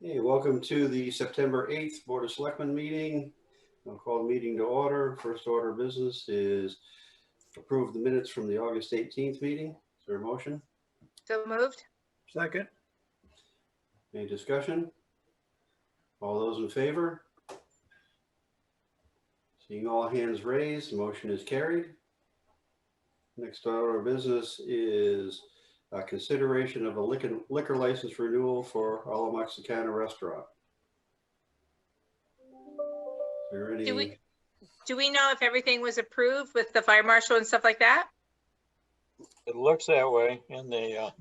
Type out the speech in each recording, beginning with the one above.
Hey, welcome to the September 8th Board of Selectmen meeting. I'll call the meeting to order. First order of business is approve the minutes from the August 18th meeting. Is there a motion? So moved. Second. Any discussion? All those in favor? Seeing all hands raised, the motion is carried. Next order of business is consideration of a liquor license renewal for Alla Mexicana Restaurant. Is there any... Do we know if everything was approved with the fire marshal and stuff like that? It looks that way in the,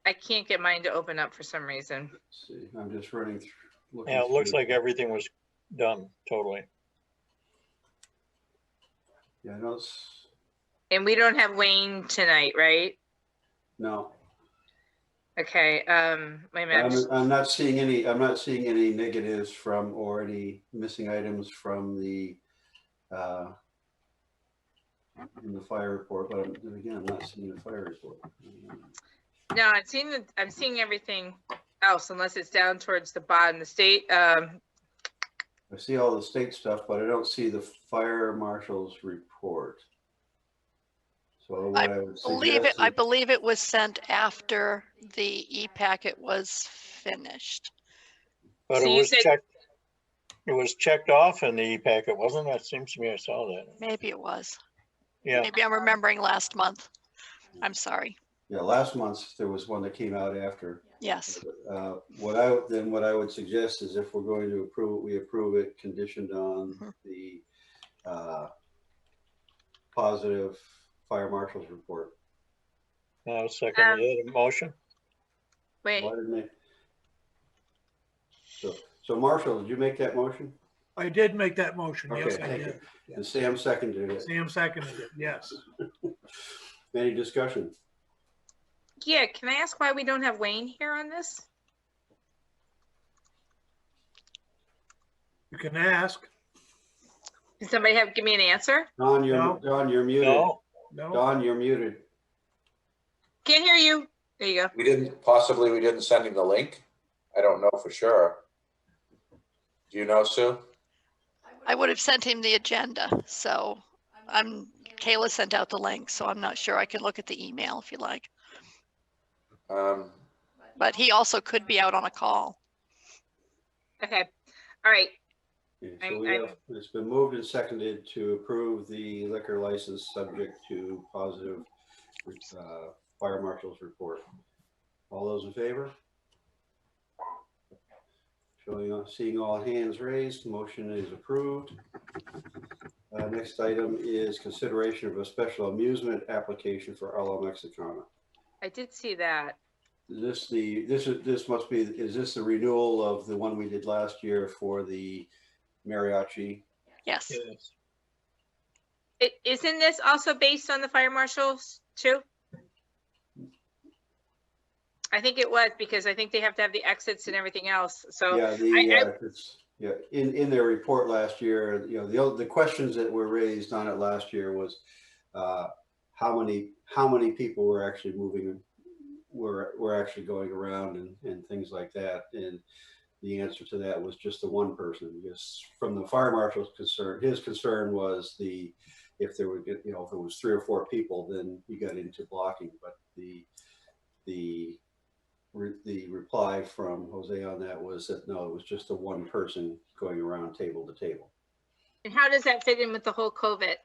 I can't get mine to open up for some reason. Let's see, I'm just running through. yeah, it looks like everything was done totally. Yeah, I know it's... And we don't have Wayne tonight, right? No. Okay, wait a minute. I'm not seeing any negatives from or any missing items from the in the fire report, but then again, I'm not seeing the fire report. No, I'm seeing everything else unless it's down towards the bottom. The state, I see all the state stuff, but I don't see the fire marshal's report. So what I believe it was sent after the e-packet was finished. But So it you was said- checked. It was checked off in the e-packet, wasn't it? It seems to me I saw that. Maybe it was. Yeah. Maybe I'm remembering last month. I'm sorry. Yeah, last month there was one that came out after. Yes. What I would suggest is if we're going to approve it, we approve it conditioned on the positive fire marshal's report. I'll second the motion. wait, Why didn't they? So Marshall, did you make that motion? I did make that motion. Okay, Yes, I thank you. did. And Sam seconded it. Sam seconded it. Yes. Any discussion? yeah, can I ask why we don't have Wayne here on this? You can ask. Can somebody give me an answer? Don, No. you're muted. No, No. Don, you're muted. Can't hear you. There you go. We didn't send him the link. I don't know for sure. Do you know, Sue? I would have sent him the agenda. So Kayla sent out the link, so I'm not sure. I can look at the email if you like. But he also could be out on a call. Okay, all right. Okay, so it's been moved and seconded to approve the liquor license subject to positive fire marshal's report. All those in favor? Seeing all hands raised, motion is approved. Next item is consideration of a special amusement application for Alla Mexicana. I did see that. Is this must be, is this the renewal of the one we did last year for the mariachi? Yes. yes. Isn't this also based on the fire marshals too? I think it was because I think they have to have the exits and everything else. So yeah, in their report last year, you know, the questions that were raised on it last year was how many people were actually moving, were actually going around and things like that. And the answer to that was just the one person. Because from the fire marshal's concern, his concern was if there were, you know, if it was 3 or 4 people, then you got into blocking. But the reply from Jose on that was that no, it was just the one person going around table to table. and how does that fit in with the whole COVID?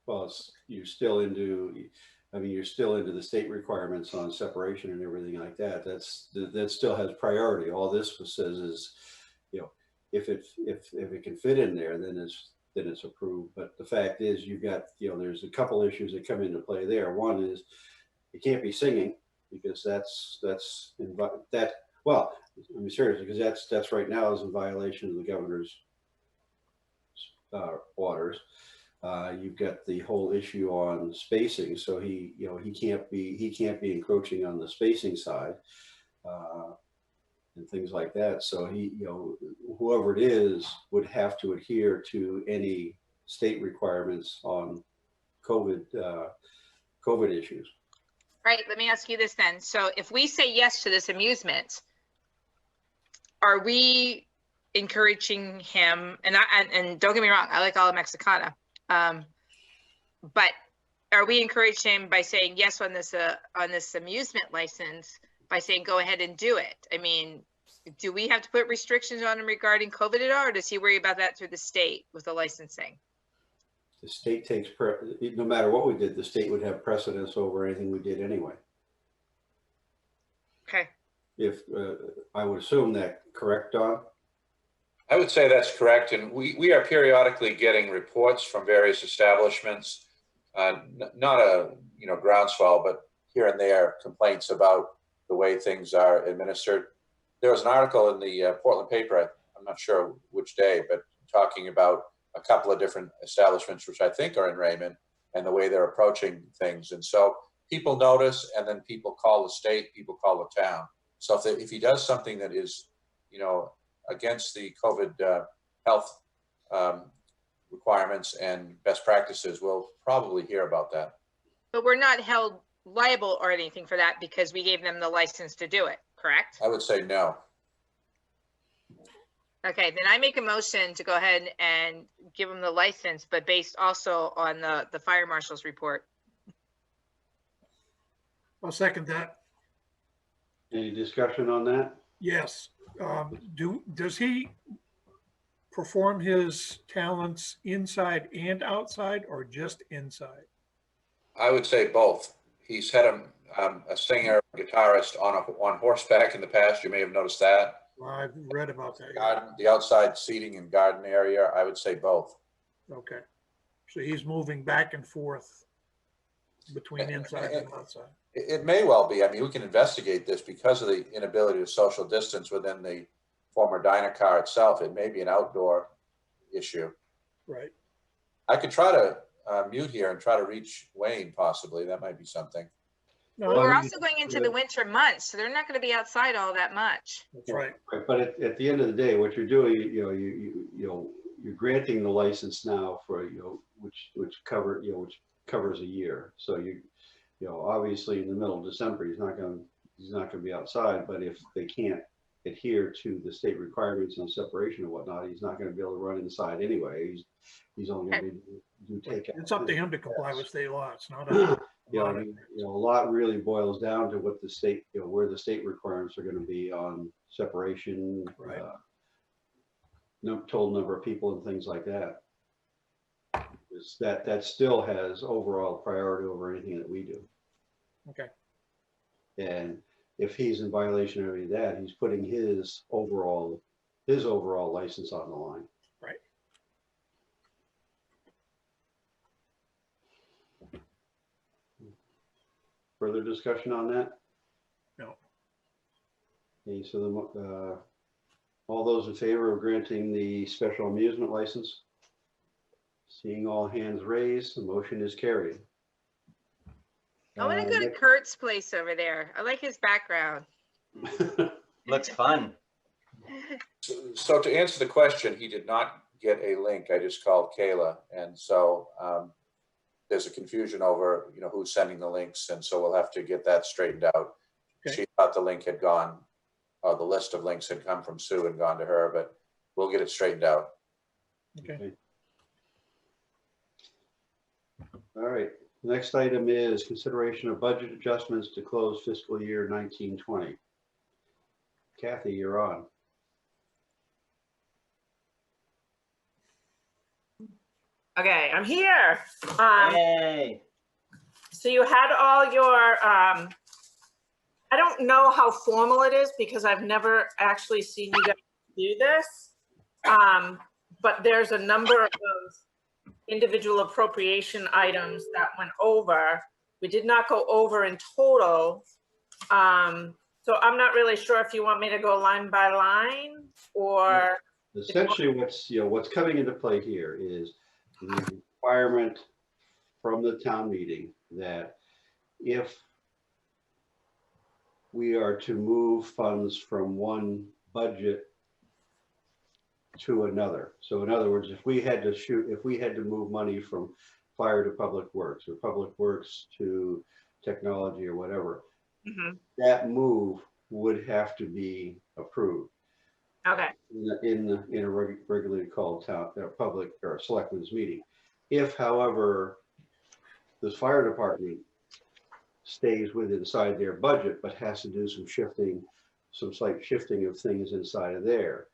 Well, you're still into the state requirements on separation and everything like that. That still has priority. All this says is, you know, if it can fit in there, then it's approved. But the fact is, you've got, you know, there's a couple issues that come into play there. One is you can't be singing because well, I mean, seriously, because that's right now is in violation of the governor's orders. You've got the whole issue on spacing, so he can't be encroaching on the spacing side and things like that. So whoever it is would have to adhere to any state requirements on COVID issues. All right, let me ask you this then. So if we say yes to this amusement, are we encouraging him, and don't get me wrong, I like all of Mexicana. But are we encouraging him by saying yes on this amusement license, by saying go ahead and do it? I mean, do we have to put restrictions on him regarding COVID at all, or does he worry about that through the state with the licensing? The state takes, no matter what we did, the state would have precedence over anything we did anyway. Okay. If, I would assume that, correct, Don? I would say that's correct. And we are periodically getting reports from various establishments, not a groundswell, but here and there complaints about the way things are administered. There was an article in the Portland paper, I'm not sure which day, but talking about a couple of different establishments, which I think are in Raymond, and the way they're approaching things. And so people notice, and then people call the state, people call the town. So if he does something that is, against the COVID health requirements and best practices, we'll probably hear about that. But we're not held liable or anything for that because we gave them the license to do it, correct? I would say no. Okay, then I make a motion to go ahead and give them the license, but based also on the fire marshal's report. I'll second that. Any discussion on that? Yes. Does he perform his talents inside and outside, or just inside? I would say both. He's had a singer, guitarist on horseback in the past. You may have noticed that. I've read about that. Garden, the outside seating and garden area, I would say both. Okay. So he's moving back and forth between inside and outside. It may well be. I mean, we can investigate this because of the inability to social distance within the former Dynacar itself. It may be an outdoor issue. Right. I could try to mute here and try to reach Wayne possibly. That might be something. No, Well, we're I- also going into the winter months, so they're not going to be outside all that much. That's right. But at the end of the day, what you're doing, you're granting the license now for, which covers a year. So obviously in the middle of December, he's not going to be outside, but if they can't adhere to the state requirements on separation and whatnot, he's not going to be able to run inside anyway. He's only going to do takeout. It's up to him to comply with state law. It's not a A lot really boils down to what the state, where the state requirements are going to be on separation, Right. Total number of people and things like that. That still has overall priority over anything that we do. Okay. And if he's in violation of any of that, he's putting his overall license on the line. Right. Further discussion on that? No. Okay, so all those in favor of granting the special amusement license? Seeing all hands raised, the motion is carried. I want to go to Kurt's place over there. I like his background. Looks fun. So to answer the question, he did not get a link. I just called Kayla. And so there's a confusion over, who's sending the links. And so we'll have to get that straightened out. Okay. She thought the link had gone, or the list of links had come from Sue and gone to her, but we'll get it straightened out. Okay. All right, next item is consideration of budget adjustments to close fiscal year 1920. Kathy, you're on. Okay, I'm here. Yay. So you had all your, I don't know how formal it is because I've never actually seen you guys do this. But there's a number of individual appropriation items that went over. We did not go over in total. So I'm not really sure if you want me to go line by line or. Essentially, what's coming into play here is the requirement from the town meeting that if we are to move funds from one budget to another. So in other words, if we had to move money from fire to public works or public works to technology or whatever, Mhm. that move would have to be approved Okay, in a regularly called public or selectmen's meeting. If, however, the fire department stays inside their budget, but has to do some shifting, some slight shifting of things inside of there,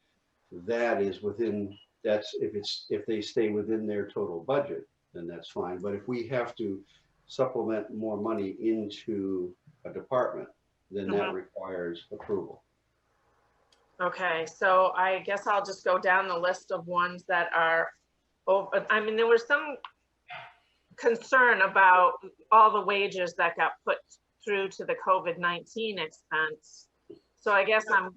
that is within, that's, if they stay within their total budget, then that's fine. But if we have to supplement more money into a department, then that requires approval. Okay, so I guess I'll just go down the list of ones that are over. I mean, there was some concern about all the wages that got put through to the COVID-19 expense. So I guess I'm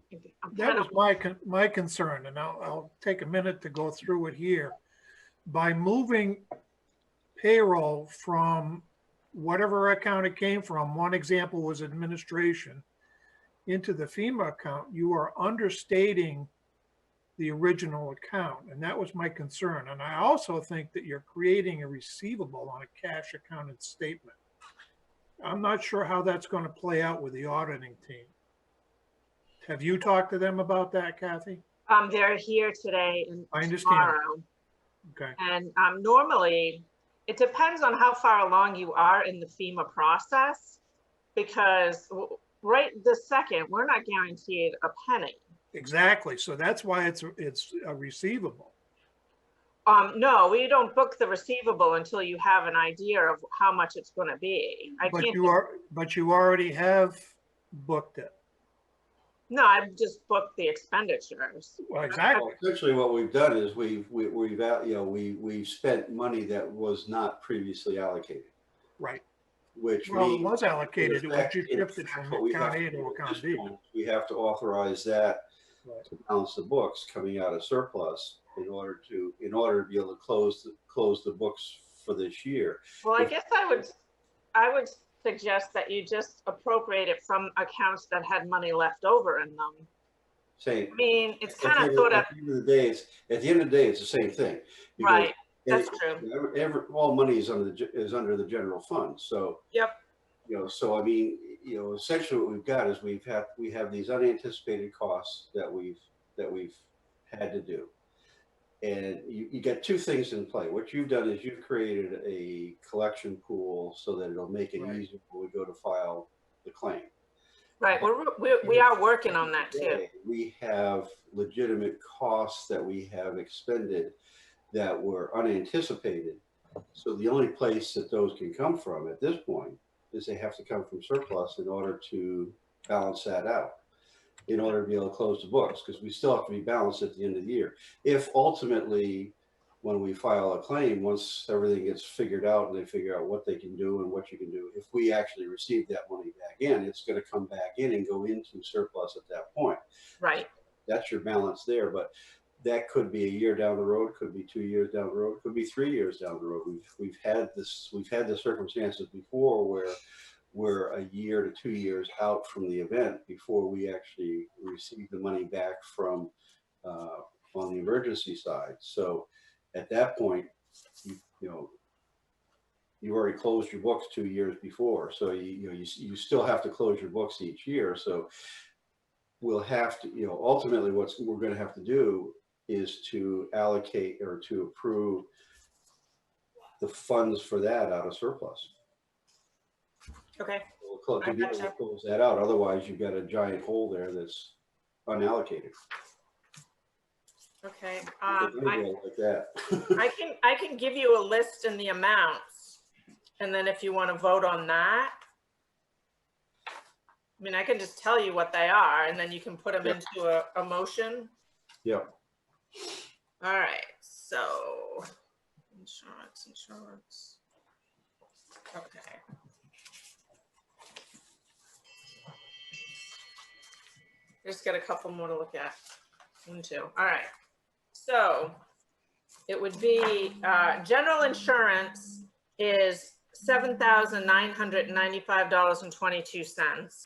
That kind was of, my concern, and I'll take a minute to go through it here. By moving payroll from whatever account it came from, one example was administration, into the FEMA account, you are understating the original account. And that was my concern. And I also think that you're creating a receivable on a cash accounted statement. I'm not sure how that's going to play out with the auditing team. Have you talked to them about that, Kathy? they're here today and I understand. tomorrow. Okay. And normally, it depends on how far along you are in the FEMA process, because right this second, we're not guaranteed a penny. Exactly. So that's why it's a receivable. No, we don't book the receivable until you have an idea of how much it's going to be. But you already have booked it. No, I've just booked the expenditures. Well, exactly. Well, essentially, what we've done is we've spent money that was not previously allocated. Right. Which Well, it means, was allocated. It was just in shifted fact, from what we account have A to to do at account this B. point, we have to authorize that Right. to balance the books coming out of surplus in order to be able to close the books for this year. Well, I guess I would suggest that you just appropriate it from accounts that had money left over in them. Say, I mean, it's at kind of sort of, the end of the day, it's the same thing. Because right, that's true. All money is under the general fund. So, Yep. So I mean, essentially what we've got is we have these unanticipated costs that we've had to do. And you get two things in play. What you've done is you've created a collection pool so that it'll make it easier when we go to file the claim. Right, we are working on that too. We have legitimate costs that we have expended that were unanticipated. So the only place that those can come from at this point is they have to come from surplus in order to balance that out, in order to be able to close the books, because we still have to be balanced at the end of the year. If ultimately, when we file a claim, once everything gets figured out and they figure out what they can do and what you can do, if we actually receive that money back in, it's going to come back in and go into surplus at that point. Right. That's your balance there, but that could be a year down the road, could be 2 years down the road, could be 3 years down the road. We've had the circumstances before where we're a year to 2 years out from the event before we actually receive the money back from on the emergency side. So at that point, you already closed your books 2 years before, so you still have to close your books each year. So we'll have to, ultimately what we're going to have to do is to allocate or to approve the funds for that out of surplus. Okay. To be able to close that out. Otherwise, you've got a giant hole there that's unallocated. Okay. Like that. I can give you a list in the amounts, and then if you want to vote on that, I mean, I can just tell you what they are, and then you can put them into a motion. Yep. All right. So insurance. Okay. Just got a couple more to look at. 1, 2. All right. So it would be general insurance is $7,995.22.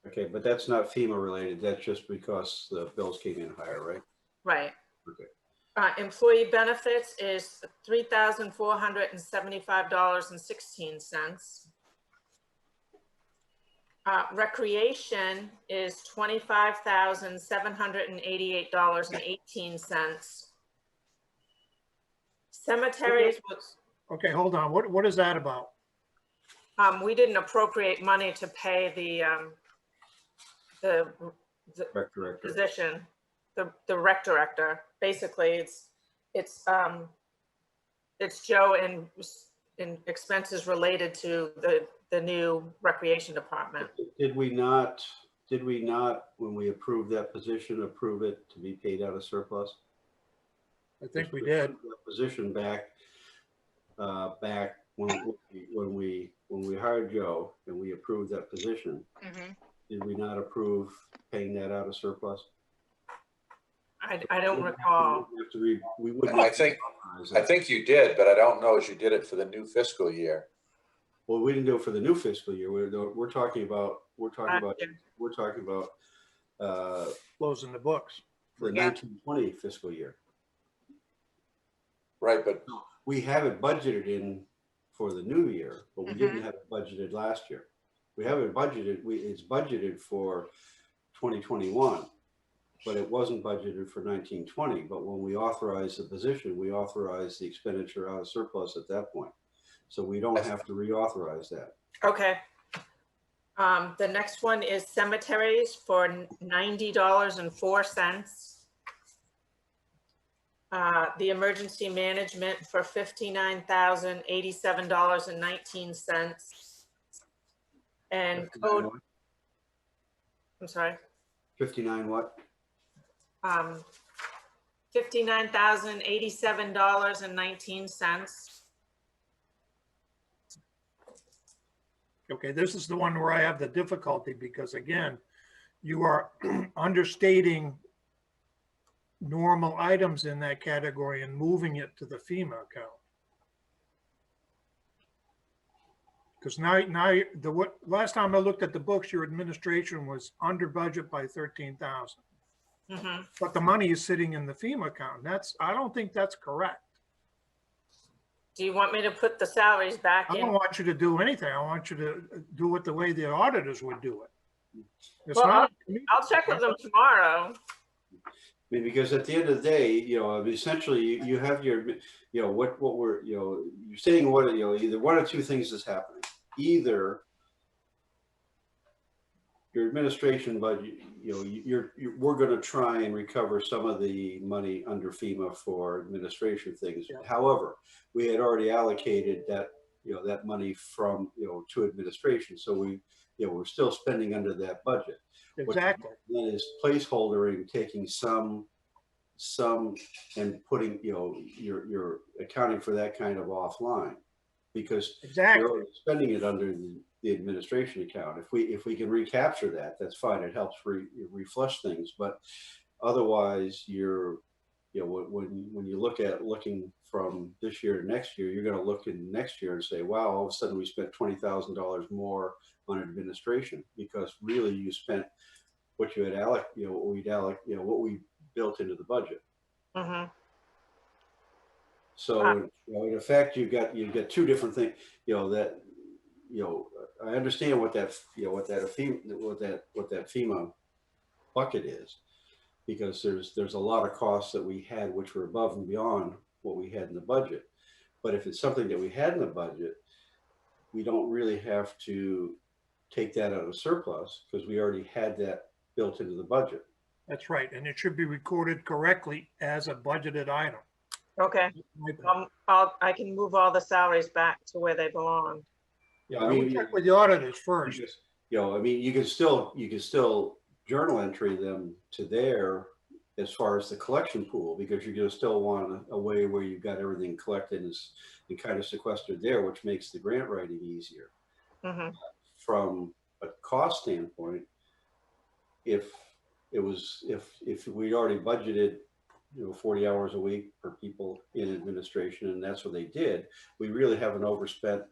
Okay, but that's not FEMA related. That's just because the bills came in higher, right? Right. Okay. Employee benefits is $3,475.16. Recreation is $25,788.18. Cemeteries was, Okay, hold on. What is that about? we didn't appropriate money to pay the Rec director. position, the rec director. Basically, it's Joe in expenses related to the new recreation department. Did we not, when we approved that position, approve it to be paid out of surplus? I think we did. That position back when we hired Joe and we approved that position. Mhm. Did we not approve paying that out of surplus? I don't recall. We wouldn't. I think you did, but I don't know as you did it for the new fiscal year. Well, we didn't do it for the new fiscal year. We're talking about Closing the books. the 1920 fiscal year. Right, but We have it budgeted in for the new year, but we didn't have it budgeted last year. We have it budgeted, it's budgeted for 2021, but it wasn't budgeted for 1920. But when we authorized the position, we authorized the expenditure out of surplus at that point. So we don't have to reauthorize that. Okay. The next one is cemeteries for $90.04. The emergency management for $59,087.19. And code, I'm sorry. 59 what? $59,087.19. Okay, this is the one where I have the difficulty because again, you are understating normal items in that category and moving it to the FEMA account. Because last time I looked at the books, your administration was under budget by 13,000. Mm-hmm. But the money is sitting in the FEMA account. I don't think that's correct. Do you want me to put the salaries back I in? don't want you to do anything. I want you to do it the way the auditors would do it. It's Well, not- I'll check with them tomorrow. I mean, because at the end of the day, essentially you have your, what we're, you're saying either one or two things is happening. Either your administration budget, we're going to try and recover some of the money under FEMA for administration things. Yeah. However, we had already allocated that, that money from, to administration. So we're still spending under that budget. Exactly. Then is placeholdering, taking some and putting, you're accounting for that kind of offline because Exactly. you're already spending it under the administration account. If we can recapture that, that's fine. It helps reflush things. But otherwise, when you look at looking from this year to next year, you're going to look in next year and say, wow, all of a sudden we spent $20,000 more on administration because really you spent what you had what we built into the budget. Mm-hmm. So in effect, you got two different things. I understand what that FEMA bucket is, because there's a lot of costs that we had which were above and beyond what we had in the budget. But if it's something that we had in the budget, we don't really have to take that out of surplus because we already had that built into the budget. That's right. And it should be recorded correctly as a budgeted item. Okay. I can move all the salaries back to where they belong. Yeah, I mean, check with the auditors first. You can still journal entry them to there as far as the collection pool, because you're going to still want a way where you've got everything collected and kind of sequestered there, which makes the grant writing easier. Mm-hmm. From a cost standpoint, if we'd already budgeted 40 hours a week for people in administration, and that's what they did, we really haven't overspent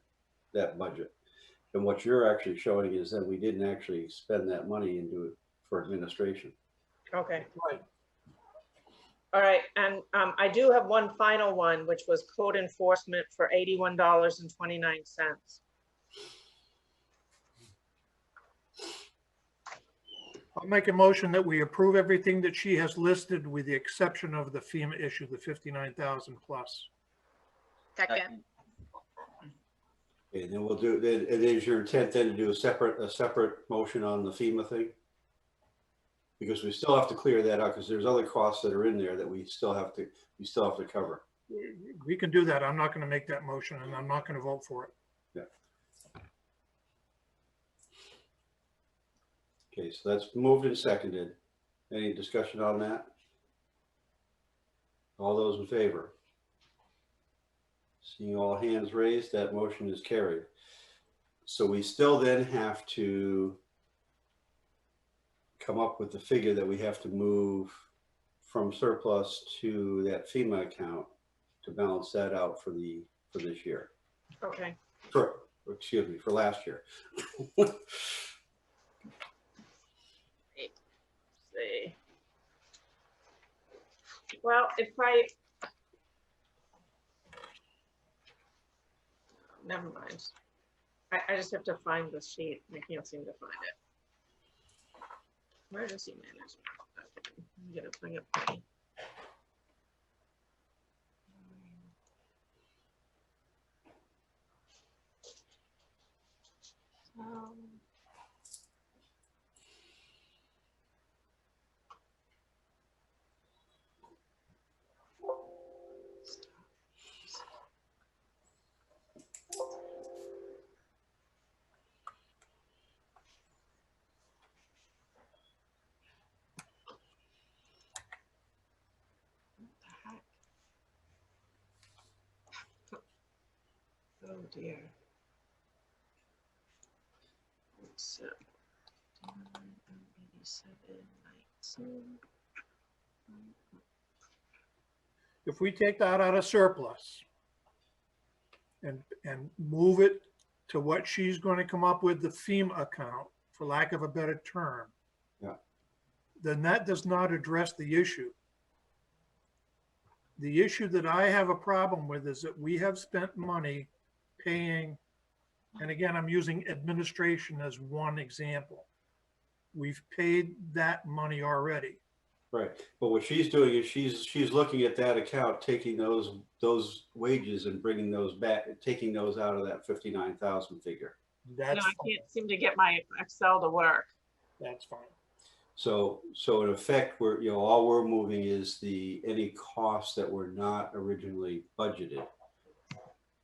that budget. And what you're actually showing is that we didn't actually spend that money into it for administration. Okay. Right. All right, and I do have one final one, which was code enforcement for $81.29. I'll make a motion that we approve everything that she has listed with the exception of the FEMA issue, the 59,000 plus. Second. Okay, then we'll do, it is your intent then to do a separate motion on the FEMA thing? Because we still have to clear that out because there's other costs that are in there that we still have to cover. We can do that. I'm not going to make that motion and I'm not going to vote for it. Okay, so that's moved and seconded. Any discussion on that? All those in favor? Seeing all hands raised, that motion is carried. So we still then have to come up with the figure that we have to move from surplus to that FEMA account to balance that out for this year. Okay. Excuse me, for last year. See. Well, never mind. I just have to find the sheet. I can't seem to find it. Emergency management. I'm gonna bring it back. Oh dear. So, 87, 19. If we take that out of surplus and move it to what she's going to come up with, the FEMA account, for lack of a better term, then that does not address the issue. The issue that I have a problem with is that we have spent money paying, and again, I'm using administration as one example. We've paid that money already. Right, but what she's doing is she's looking at that account, taking those wages and bringing those back, taking those out of that 59,000 figure. That's I fine. can't seem to get my Excel to work. That's fine. So in effect, all we're moving is any costs that were not originally budgeted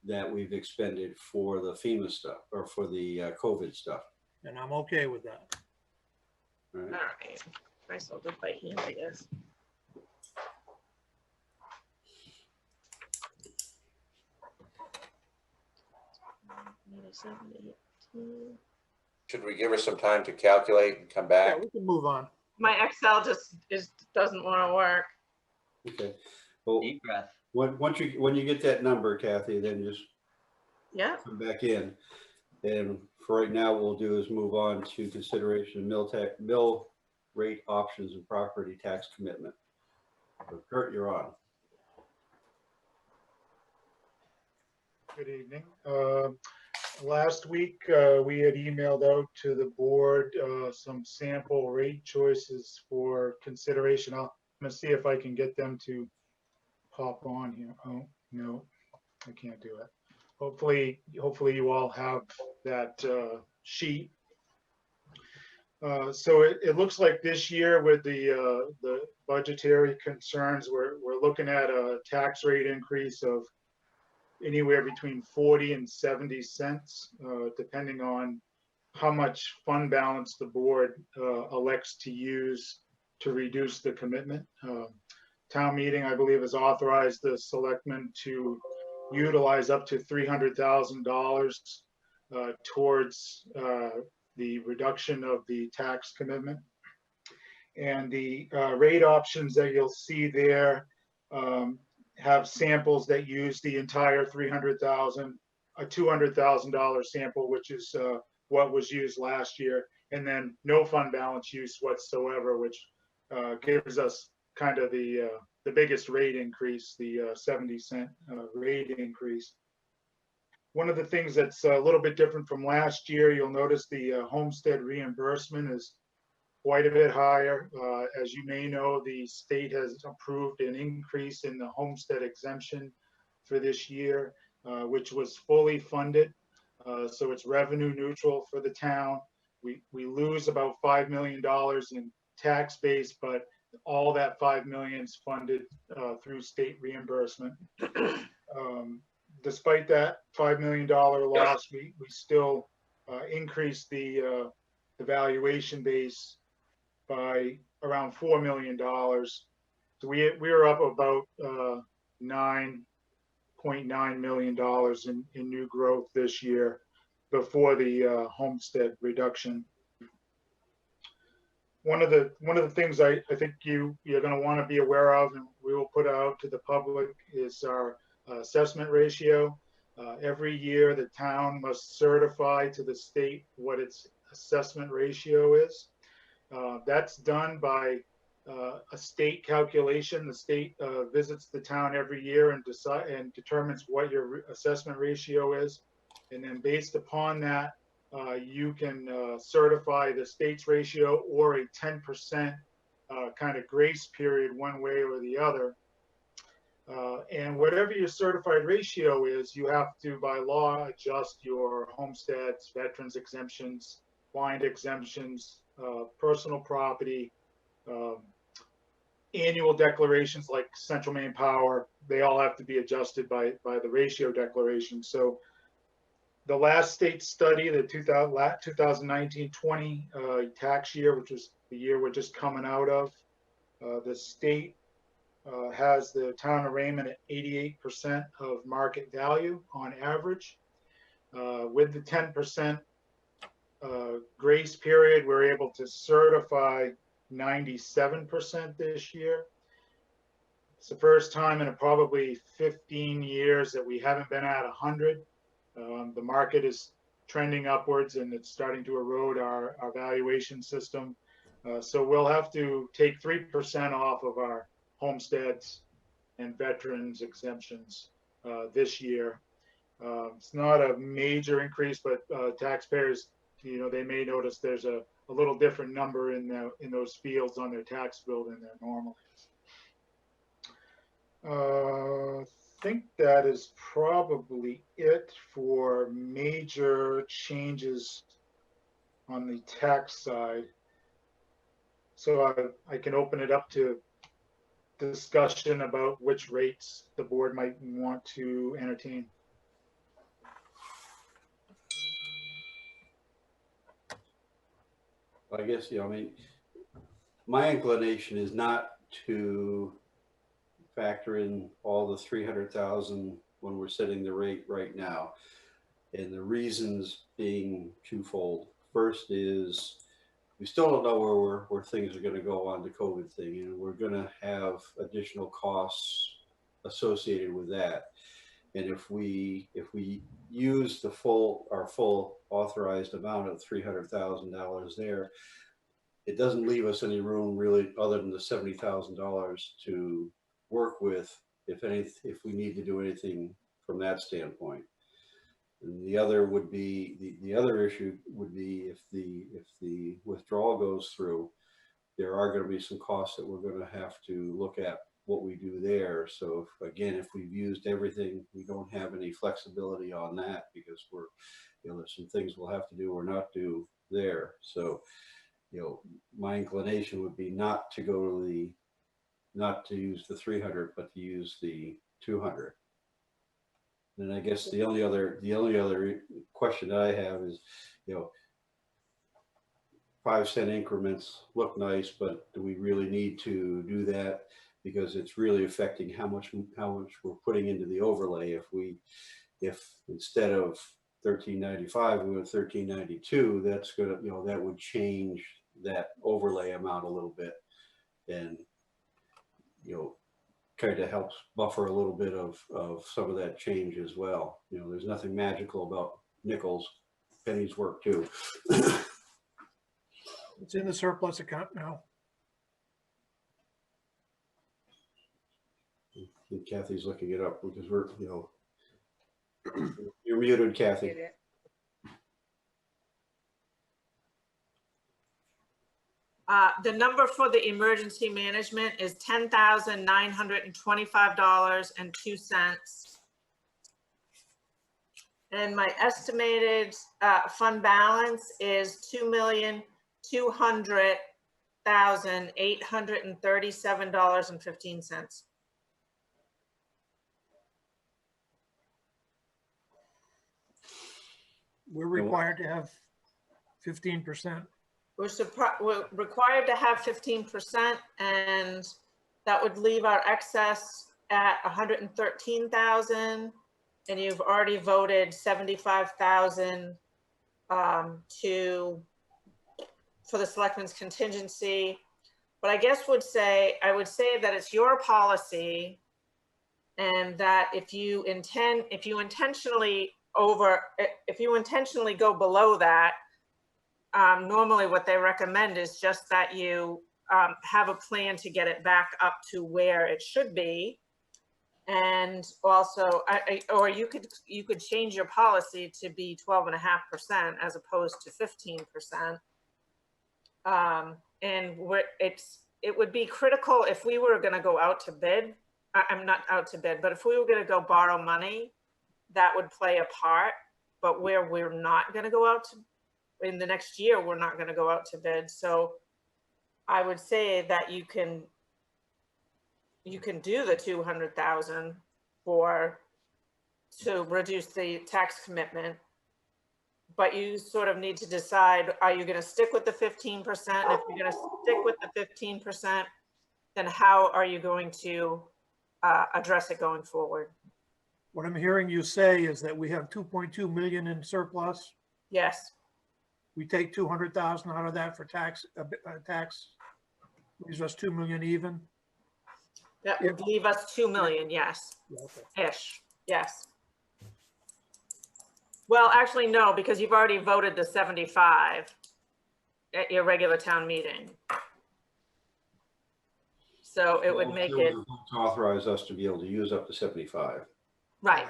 that we've expended for the FEMA stuff or for the COVID stuff. And I'm okay with that. All All right. right. I still do by hand, I guess. Should we give her some time to calculate and come Yeah, back? we can move on. My Excel just doesn't want to work. Okay. Well, Deep breath. when you get that number, Kathy, then just Yeah. come back in. And for right now, what we'll do is move on to consideration of mill rate options and property tax commitment. So Kurt, you're on. Good evening. Last week, we had emailed out to the board some sample rate choices for consideration. I'm going to see if I can get them to pop on here. Oh, no, I can't do it. Hopefully you all have that sheet. So it looks like this year with the budgetary concerns, we're looking at a tax rate increase of anywhere between 40 and 70 cents, depending on how much fund balance the board elects to use to reduce the commitment. Town meeting, I believe, has authorized the selectmen to utilize up to $300,000 towards the reduction of the tax commitment. And the rate options that you'll see there have samples that use the entire $300,000, a $200,000 sample, which is what was used last year, and then no fund balance use whatsoever, which gives us kind of the the biggest rate increase, the 70-cent rate increase. One of the things that's a little bit different from last year, you'll notice the homestead reimbursement is quite a bit higher. As you may know, the state has approved an increase in the homestead exemption for this year, which was fully funded. So it's revenue neutral for the town. We lose about $5 million in tax base, but all that $5 million is funded through state reimbursement. Despite that $5 million loss, we still increased the valuation base by around $4 million. So we were up about $9.9 million in new growth this year before the homestead reduction. One of the things I think you're going to want to be aware of, and we will put out to the public, is our assessment ratio. Every year the town must certify to the state what its assessment ratio is. That's done by a state calculation. The state visits the town every year and determines what your assessment ratio is. And then based upon that, you can certify the state's ratio or a 10% kind of grace period one way or the other. And whatever your certified ratio is, you have to, by law, adjust your homesteads, veterans exemptions, blind exemptions, personal property, annual declarations like central main power. They all have to be adjusted by the ratio declaration. So the last state study, the 2019-20 tax year, which was the year we're just coming out of, the state has the town of Raymond at 88% of market value on average. With the 10% grace period, we're able to certify 97% this year. It's the first time in probably 15 years that we haven't been at 100. The market is trending upwards and it's starting to erode our valuation system. So we'll have to take 3% off of our homesteads and veterans exemptions this year. It's not a major increase, but taxpayers, they may notice there's a little different number in those fields on their tax bill than there normally is. I think that is probably it for major changes on the tax side. So I can open it up to discussion about which rates the board might want to entertain. I guess, my inclination is not to factor in all the 300,000 when we're setting the rate right now. And the reasons being twofold. First is we still don't know where things are going to go on the COVID thing, and we're going to have additional costs associated with that. And if we use our full authorized amount of $300,000 there, it doesn't leave us any room really other than the $70,000 to work with if we need to do anything from that standpoint. And the other would be the other issue would be if the withdrawal goes through, there are going to be some costs that we're going to have to look at what we do there. So if we've used everything, we don't have any flexibility on that because there's some things we'll have to do or not do there. So, my inclination would be not to use the 300, but to use the 200. And I guess the only other question I have is, 5-cent increments look nice, but do we really need to do that? Because it's really affecting how much we're putting into the overlay. If instead of $13.95 we went $13.92, that's gonna, that would change that overlay amount a little bit, and kind of helps buffer a little bit of some of that change as well. There's nothing magical about nickels, pennies work too. It's in the surplus account now. think Kathy's looking it up because we're, you're muted, Kathy. The number for the emergency management is $10,925.02. And my estimated fund balance is $2,200,837.15. We're required to have 15%. We're required to have 15%, and that would leave our excess at 113,000. And you've already voted 75,000 for the selectmen's contingency. But I guess I would say that it's your policy, and that if you intentionally go below that, normally what they recommend is just that you have a plan to get it back up to where it should be. And also, or you could change your policy to be 12.5% as opposed to 15%. And it would be critical if we were going to go out to bid. I'm not out to bid, but if we were going to go borrow money, that would play a part. But where we're not going to go out to, in the next year, we're not going to go out to bid. So I would say that you can do the 200,000 to reduce the tax commitment, but you sort of need to decide, are you going to stick with the 15%? If you're going to stick with the 15%, then how are you going to address it going forward? What I'm hearing you say is that we have 2.2 million in surplus. Yes. We take 200,000 out of that for tax, leaves us 2 million even. That would leave us 2 million, yes. Okay. Ish, yes. Well, actually, no, because you've already voted the 75 at your regular town meeting. So it would make it. To authorize us to be able to use up to 75. Right.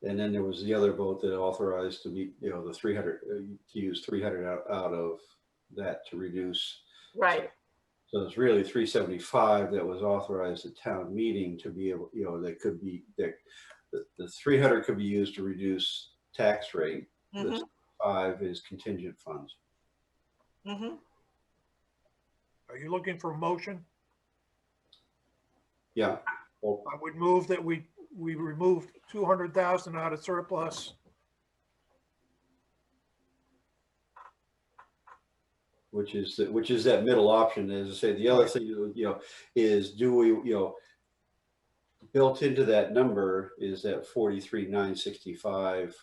And then there was the other vote that authorized to be, the 300, to use 300 out of that to reduce. Right. So it's really 375 that was authorized at town meeting to be able, that could be, the 300 could be used to reduce tax rate. Mm-hmm. The 5 is contingent funds. Mm-hmm. Are you looking for a motion? Yeah. Well, I would move that we removed 200,000 out of surplus. which is that middle option. As I say, the other thing, is do we, built into that number is that 43,965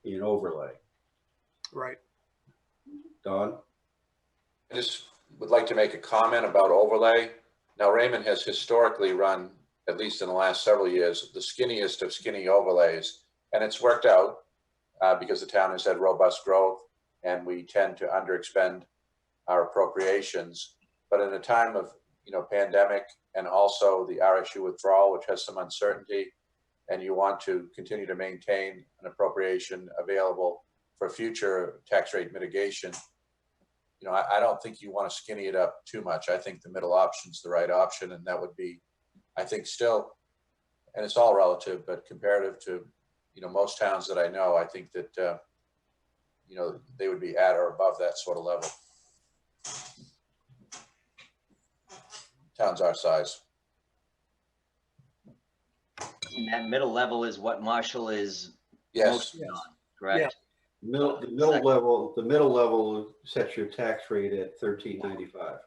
in overlay. Right. Don? I just would like to make a comment about overlay. Now, Raymond has historically run, at least in the last several years, the skinniest of skinny overlays, and it's worked out because the town has had robust growth and we tend to underexpend our appropriations. But in a time of pandemic and also the RSU withdrawal, which has some uncertainty, and you want to continue to maintain an appropriation available for future tax rate mitigation, I don't think you want to skinny it up too much. I think the middle option is the right option, and that would be, I think, still, and it's all relative, but comparative to most towns that I know, I think that they would be at or above that sort of level. Towns our size. And that middle level is what Marshall is Yes. mostly on, correct? The middle level sets your tax rate at 1395.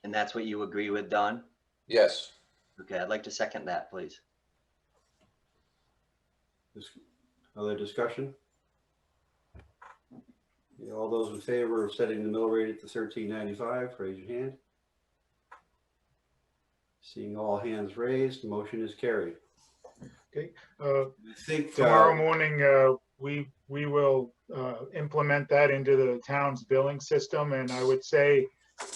And that's what you agree with, Don? Yes. Okay, I'd like to second that, please. Other discussion? All those in favor of setting the mill rate at the 1395, raise your hand. Seeing all hands raised, the motion is carried. Okay. I think Tomorrow morning, we will implement that into the town's billing system. And I would say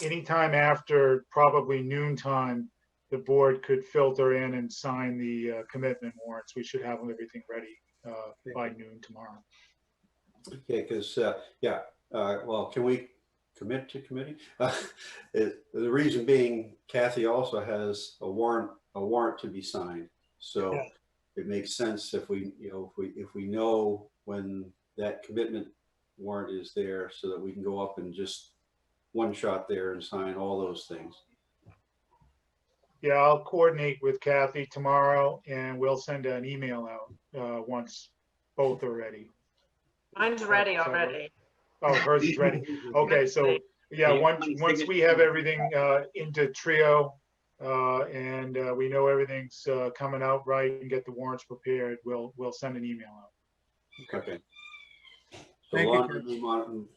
anytime after probably noontime, the board could filter in and sign the commitment warrants. We should have everything ready by noon tomorrow. Okay, because, well, can we commit to committee? The reason being, Kathy also has a warrant to be signed. So Yeah. it makes sense if we, if we know when that commitment warrant is there, so that we can go up and just one shot there and sign all those things. Yeah, I'll coordinate with Kathy tomorrow and we'll send an email out once both are ready. Mine's ready already. Oh, hers is ready. Okay, so yeah, once we have everything into Trio and we know everything's coming out right and get the warrants prepared, we'll send an email out. Okay. So Thank you, Lon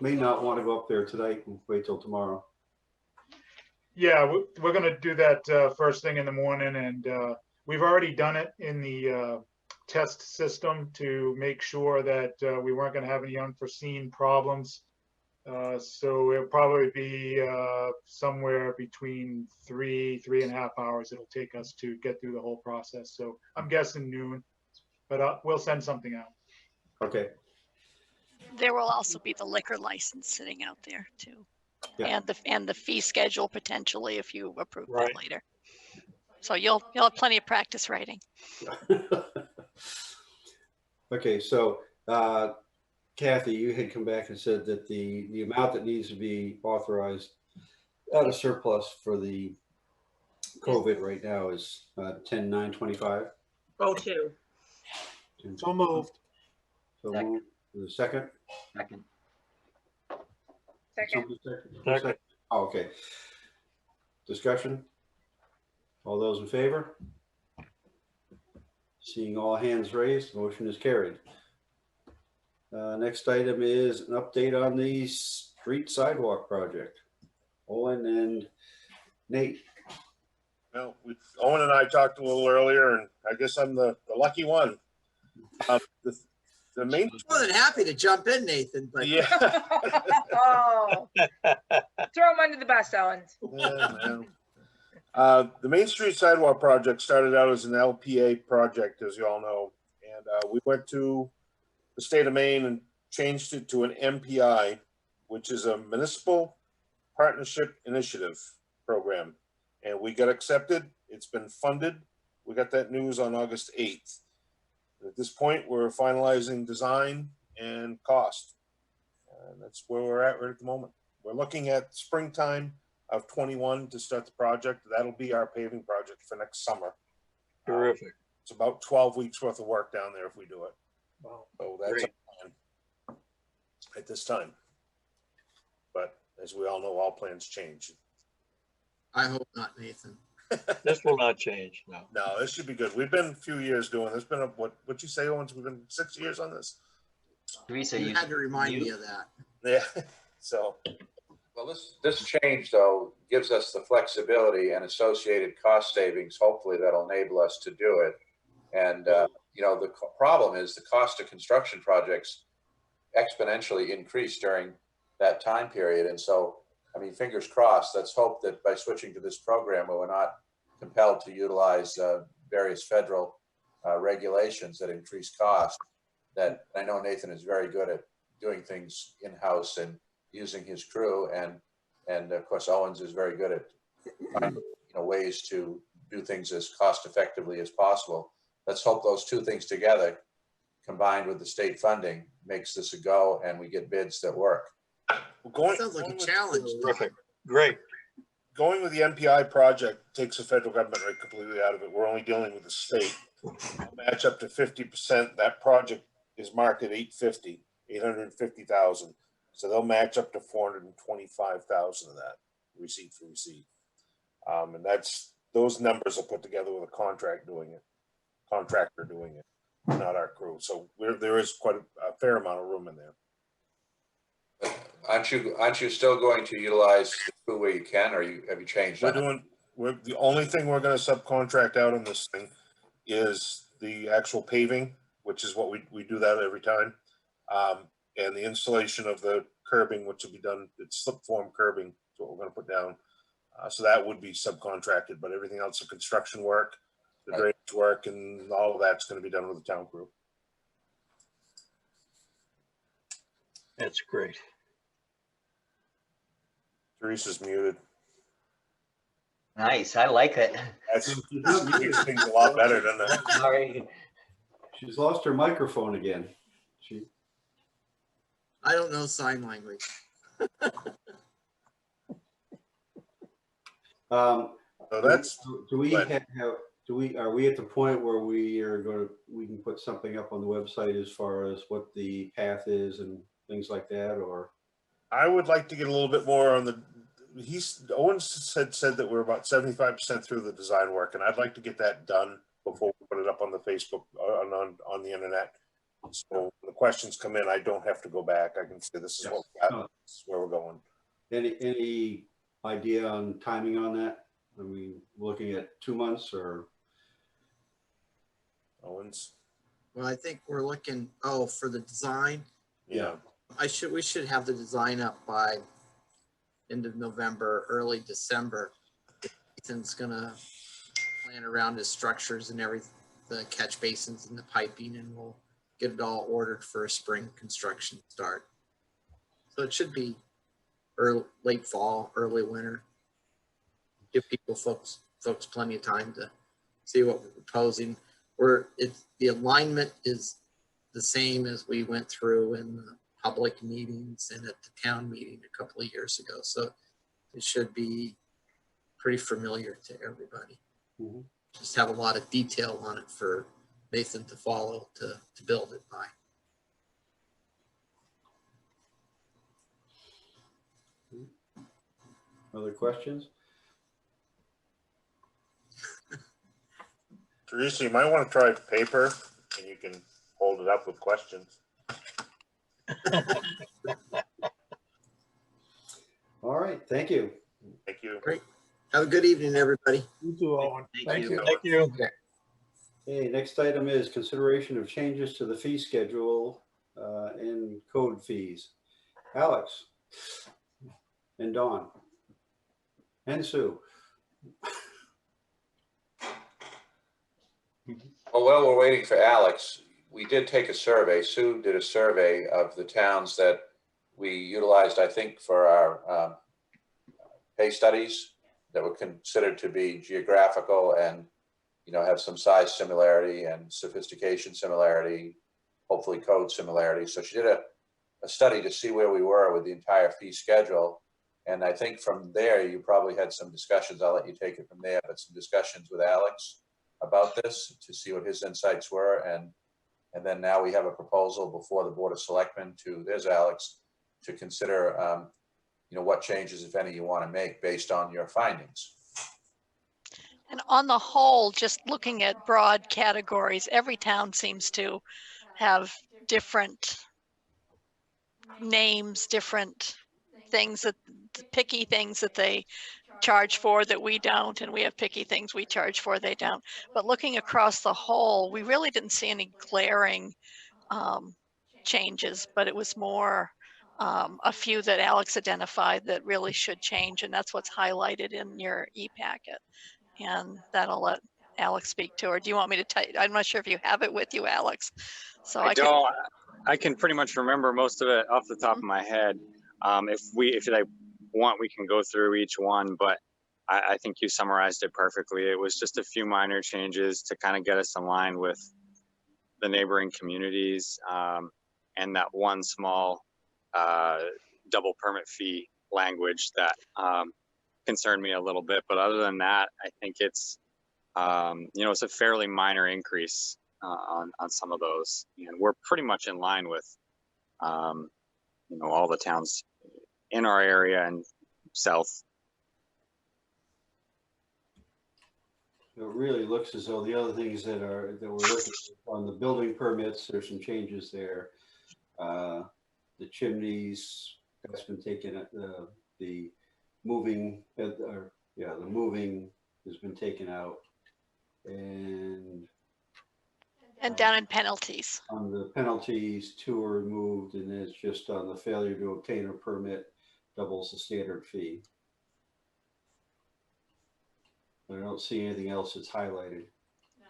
may not want to go up there tonight and wait till tomorrow. Yeah, we're gonna do that first thing in the morning, and we've already done it in the test system to make sure that we weren't gonna have any unforeseen problems. So it'll probably be somewhere between 3.5 hours it'll take us to get through the whole process. So I'm guessing noon, but we'll send something out. Okay. There will also be the liquor license sitting out there too. Yeah. And the fee schedule potentially if you approve Right. that later. So you'll have plenty of practice writing. Okay, so Kathy, you had come back and said that the amount that needs to be authorized out of surplus for the COVID right now is 10,925. Go to. So moved. So Second. move. The second. Second. Second. Second. Oh, okay. Discussion? All those in favor? Seeing all hands raised, motion is carried. Next item is an update on the street sidewalk project. Owen and Nate. Well, Owen and I talked a little earlier, and I guess I'm the lucky one. The main, More than happy to jump in, Nathan, but yeah. Oh, throw him under the bus, Owens. The Main Street Sidewalk project started out as an LPA project, as you all know, and we went to the state of Maine and changed it to an MPI, which is a Municipal Partnership Initiative program, and we got accepted. It's been funded. We got that news on August 8th. At this point, we're finalizing design and cost, and that's where we're at right at the moment. We're looking at springtime of 21 to start the project. That'll be our paving project for next summer. Terrific. It's about 12 weeks worth of work down there if we do it. Wow. So that's Great. a plan at this time. But as we all know, all plans change. I hope not, Nathan. This will not change. No. No, this should be good. We've been a few years doing this. Been what you say, Owens? We've been 6 years on this. Teresa, You had to remind me of that. Yeah. So Well, this change, though, gives us the flexibility and associated cost savings, hopefully that'll enable us to do it. And, the problem is the cost of construction projects exponentially increase during that time period. And so, I mean, fingers crossed, let's hope that by switching to this program, where we're not compelled to utilize various federal regulations that increase cost, that I know Nathan is very good at doing things in-house and using his crew, and of course Owens is very good at finding, ways to do things as cost effectively as possible. Let's hope those two things together, combined with the state funding, makes this a go, and we get bids that work. Sounds like a challenge. Terrific. Great. going with the MPI project takes the federal government rate completely out of it. We're only dealing with the state. They'll match up to 50%. That project is marked at 850,000. So they'll match up to 425,000 of that, receipt for receipt. And those numbers are put together with a contractor doing it, not our crew. So there is quite a fair amount of room in there. Aren't you still going to utilize the crew where you can, or have you changed that? The only thing we're going to subcontract out on this thing is the actual paving, which is what we do that every time. And the installation of the curbing, which will be done, it's slip form curbing, is what we're going to put down. So that would be subcontracted, but everything else, the construction work, the Right. drainage work, and all of that's going to be done with the town crew. That's great. Teresa's muted. Nice, I like it. That's makes things a lot better, doesn't it? Sorry. She's lost her microphone again. She, I don't know sign language. So that's, do we but- have, are we at the point where we can put something up on the website as far as what the path is and things like that, or? I would like to get a little bit more on the, Owens said that we're about 75% through the design work, and I'd like to get that done before we put it up on the Facebook, on the internet. So when the questions come in, I don't have to go back. I can say this is what we got, this is where we're going. Any idea on timing on that? Are we looking at 2 months or? Owens? Well, I think we're looking, for the design. Yeah. We should have the design up by end of November, early December. Ethan's gonna plan around his structures and the catch basins and the piping, and we'll get it all ordered for a spring construction start. So it should be late fall, early winter. Give folks plenty of time to see what we're proposing. The alignment is the same as we went through in the public meetings and at the town meeting a couple of years ago. So it should be pretty familiar to everybody. Mm-hmm. Just have a lot of detail on it for Nathan to follow to build it by. Other questions? Teresa, you might want to try paper, and you can hold it up with questions. All right, thank you. Thank you. Great. Have a good evening, everybody. You too, Owen. Thank you. Thank you. Okay, next item is consideration of changes to the fee schedule and code fees. Alex and Dawn and Sue. Well, while we're waiting for Alex, we did take a survey. Sue did a survey of the towns that we utilized, I think, for our pay studies that were considered to be geographical and, have some size similarity and sophistication similarity, hopefully code similarity. So she did a study to see where we were with the entire fee schedule. And I think from there, you probably had some discussions. I'll let you take it from there, but some discussions with Alex about this to see what his insights were. And then now we have a proposal before the Board of Selectmen there's Alex, to consider, what changes, if any, you want to make based on your findings. And on the whole, just looking at broad categories, every town seems to have different names, different things, picky things that they charge for that we don't, and we have picky things we charge for they don't. But looking across the whole, we really didn't see any glaring changes, but it was more a few that Alex identified that really should change, and that's what's highlighted in your e-packet. And that'll let Alex speak to, or do you want me to tell you? I'm not sure if you have it with you, Alex. So I don't. I can pretty much remember most of it off the top of my head. If I want, we can go through each one, but I think you summarized it perfectly. It was just a few minor changes to kind of get us in line with the neighboring communities, and that one small double permit fee language that concerned me a little bit. But other than that, I think it's it's a fairly minor increase on some of those, and we're pretty much in line with all the towns in our area and south. It really looks as though the other things that we're looking at on the building permits, there's some changes there. The chimneys, that's been taken, the moving has been taken out. And down in penalties. On the penalties, 2 are removed, and it's just on the failure to obtain a permit doubles the standard fee. I don't see anything else that's highlighted.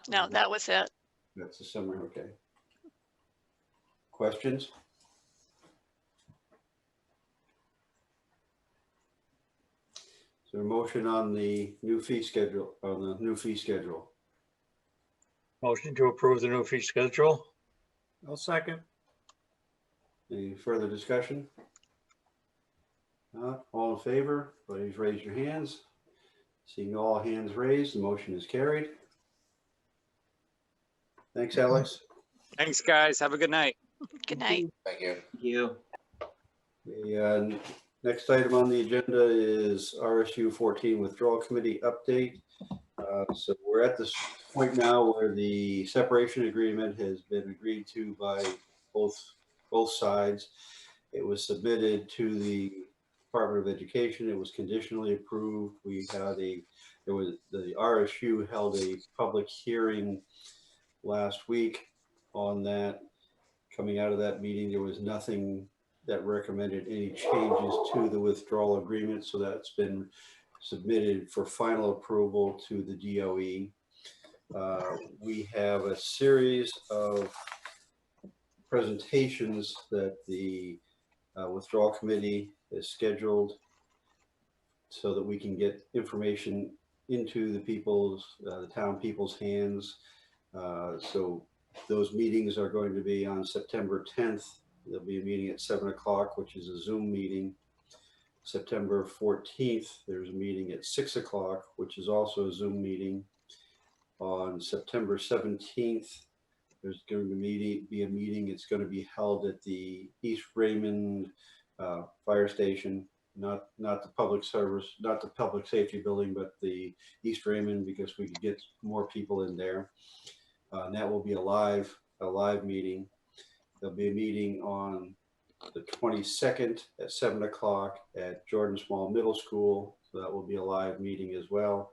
No, that was it. That's a summary, okay. Questions? Is there a motion on the new fee schedule, Motion to approve the new fee schedule. I'll second. Any further discussion? Not all in favor, please raise your hands. Seeing all hands raised, the motion is carried. Thanks, Alex. Thanks, guys. Have a good night. Good night. Thank you. Thank you. The next item on the agenda is RSU 14 Withdrawal Committee update. So we're at this point now where the separation agreement has been agreed to by both sides. It was submitted to the Department of Education. It was conditionally approved. The RSU held a public hearing last week on that. Coming out of that meeting, there was nothing that recommended any changes to the withdrawal agreement. So that's been submitted for final approval to the DOE. We have a series of presentations that the withdrawal committee is scheduled so that we can get information into the town people's hands. So those meetings are going to be on September 10th. There'll be a meeting at 7 o'clock, which is a Zoom meeting. September 14th, there's a meeting at 6 o'clock, which is also a Zoom meeting. On September 17th, there's going to be a meeting. It's going to be held at the East Raymond Fire Station, not the public service, not the public safety building, but the East Raymond, because we could get more people in there. And that will be a live meeting. There'll be a meeting on the 22nd at 7 o'clock at Jordan Small Middle School. So that will be a live meeting as well.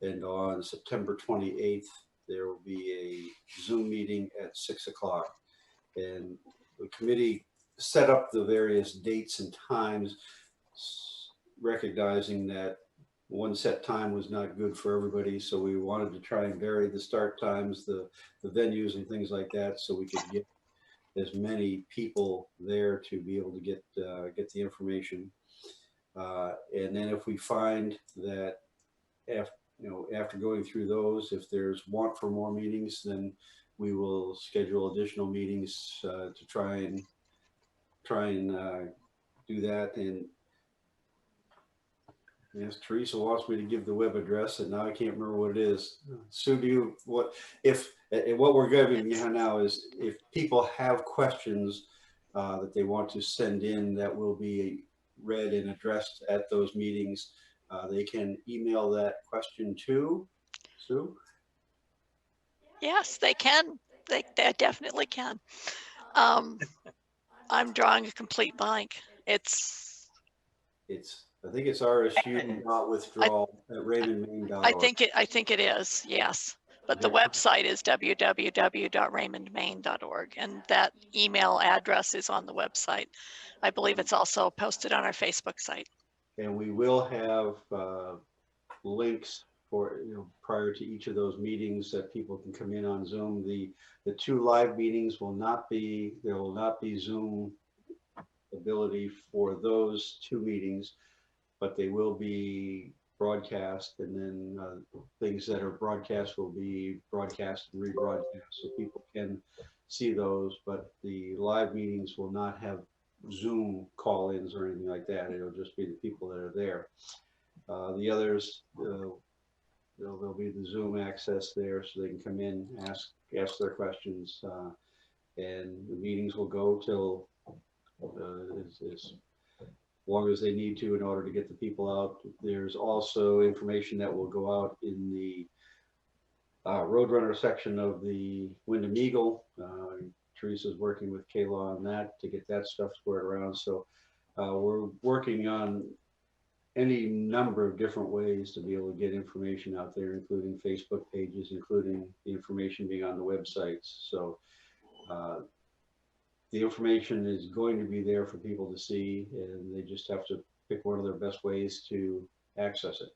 And on September 28th, there will be a Zoom meeting at 6 o'clock. And the committee set up the various dates and times, recognizing that one set time was not good for everybody. So we wanted to try and vary the start times, the venues and things like that, so we could get as many people there to be able to get the information. And then if we find that after going through those, if there's want for more meetings, then we will schedule additional meetings to try and do that. And yes, Teresa wants me to give the web address, and now I can't remember what it is. Sue, what we're giving you now is if people have questions that they want to send in that will be read and addressed at those meetings, they can email that question to Sue. Yes, they can. They definitely can. I'm drawing a complete blank. I think it's RSU not withdrawal at raymondmaine.org. I think it is, yes. But the website is www.raymondmaine.org, and that email address is on the website. I believe it's also posted on our Facebook site. And we will have links for prior to each of those meetings that people can come in on Zoom. The two live meetings there will not be Zoom ability for those two meetings, but they will be broadcast, and then things that are broadcast will be broadcast and rebroadcast, so people can see those. But the live meetings will not have Zoom call-ins or anything like that. It'll just be the people that are there. The others, there'll be the Zoom access there, so they can come in, ask their questions, and the meetings will go till as long as they need to in order to get the people out. There's also information that will go out in the Roadrunner section of the Wyndham Eagle. Teresa's working with Kayla on that to get that stuff squared around. So we're working on any number of different ways to be able to get information out there, including Facebook pages, including the information being on the websites. So the information is going to be there for people to see, and they just have to pick one of their best ways to access it.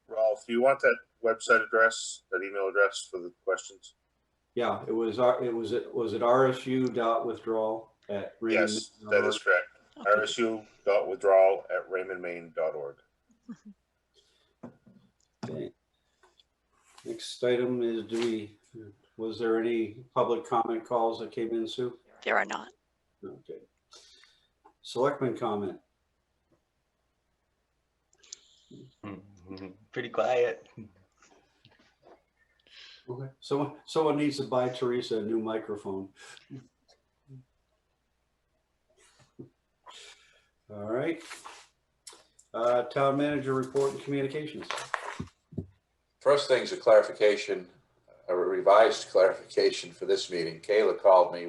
Ralph, do you want that website address, that email address for the questions? Yeah, was it rsu.withdrawal@raymond. Yes, that is correct. Okay. rsu.withdrawal@raymondmaine.org. Okay. Next item is, was there any public comment calls that came in, Sue? There are not. Okay. Selectman comment. Pretty quiet. Okay. Someone needs to buy Teresa a new microphone. All right. Town manager report and communications. First thing's a clarification, a revised clarification for this meeting. Kayla called me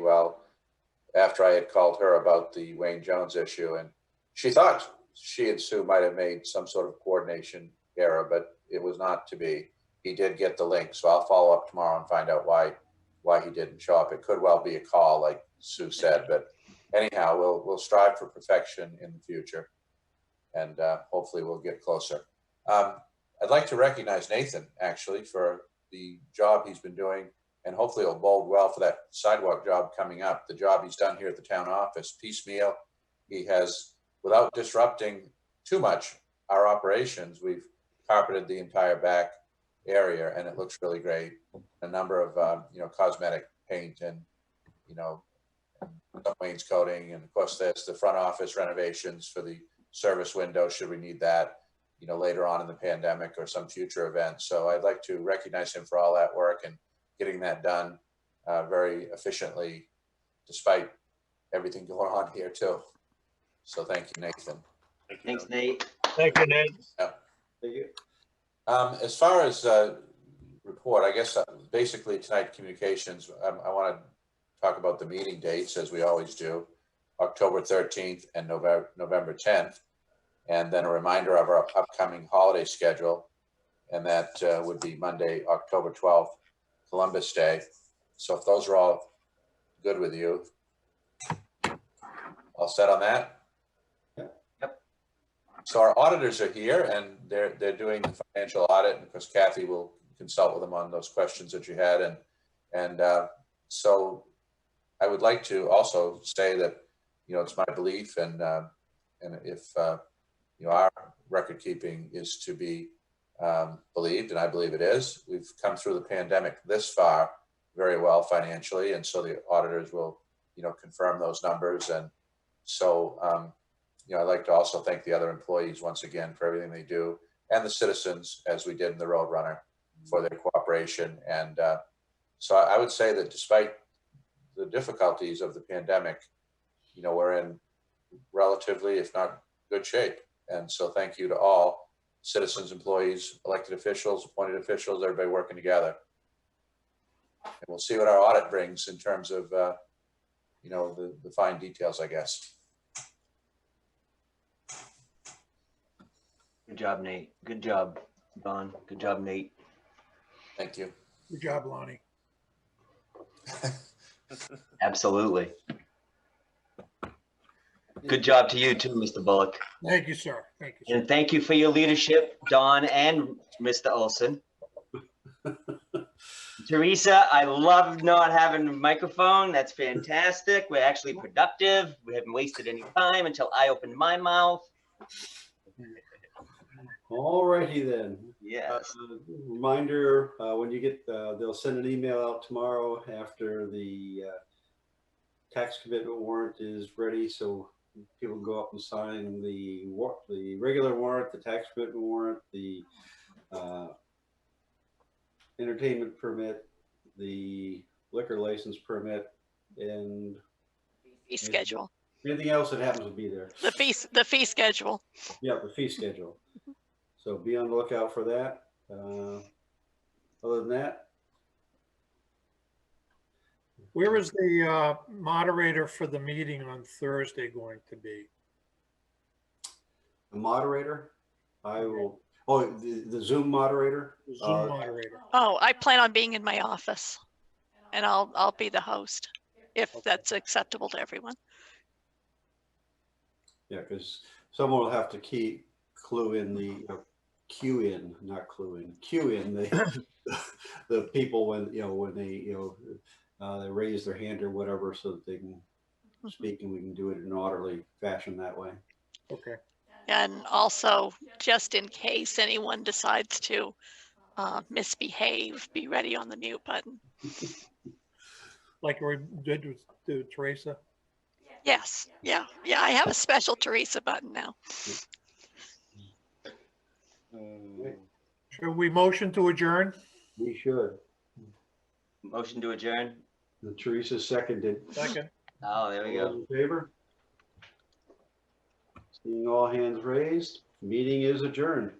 after I had called her about the Wayne Jones issue, and she thought she and Sue might have made some sort of coordination error, but it was not to be. He did get the link, so I'll follow up tomorrow and find out why he didn't show up. It could well be a call, like Sue said, but anyhow, we'll strive for perfection in the future, and hopefully we'll get closer. I'd like to recognize Nathan, actually, for the job he's been doing, and hopefully it'll bode well for that sidewalk job coming up. The job he's done here at the town office, piecemeal. He has, without disrupting too much our operations, we've carpeted the entire back area, and it looks really great. A number of cosmetic paint and some wainscoting, and of course there's the front office renovations for the service window should we need that later on in the pandemic or some future event. So I'd like to recognize him for all that work and getting that done very efficiently, despite everything going on here too. So thank you, Nathan. Thanks, Nate. Thank you, Nate. Yeah. Thank you. As far as report, I guess basically tonight communications, I want to talk about the meeting dates as we always do, October 13th and November 10th, and then a reminder of our upcoming holiday schedule, and that would be Monday, October 12th, Columbus Day. So if those are all good with you, all set on that? So our auditors are here, and they're doing the financial audit, and of course Kathy will consult with them on those questions that you had, and so I would like to also say that it's my belief, and if our record keeping is to be believed, and I believe it is, we've come through the pandemic this far very well financially, and so the auditors will confirm those numbers, and so I'd like to also thank the other employees once again for everything they do, and the citizens, as we did in the Roadrunner, for their cooperation. And so I would say that despite the difficulties of the pandemic, we're in relatively, if not good shape. And so thank you to all citizens, employees, elected officials, appointed officials, everybody working together. And we'll see what our audit brings in terms of, the fine details, I guess. Good job, Nate. Good job, Don. Good job, Nate. Thank you. Good job, Lonnie. Absolutely. Good job to you too, Mr. Bullock. Thank you, sir. Thank you, sir. And thank you for your leadership, Don and Mr. Olson. Teresa, I love not having a microphone. That's fantastic. We're actually productive. We haven't wasted any time until I opened my mouth. All righty then. Yes. Reminder, when you get, they'll send an email out tomorrow after the tax commitment warrant is ready, so people can go up and sign the regular warrant, the tax commitment warrant, the entertainment permit, the liquor license permit, and Fee schedule. anything else that happens to be there. The fee schedule. Yeah, the fee schedule. So be on the lookout for that. Other than that, Where is the moderator for the meeting on Thursday going to be? the moderator, I will. Oh, the Zoom moderator. The Zoom moderator. Oh, I plan on being in my office, and I'll be the host if that's acceptable to everyone. Yeah, because someone will have to clue in the cue in, not clue in, cue in the, the people when, when they, they raise their hand or whatever so that they can speak and we can do it in an orderly fashion that way. Okay. And also, just in case anyone decides to misbehave, be ready on the mute button. Like we did with Teresa. Yes, yeah, I have a special Teresa button now. Should we motion to adjourn? We should. Motion to adjourn. The Teresa seconded. Second. Oh, there we All go. in favor? Seeing all hands raised, meeting is adjourned.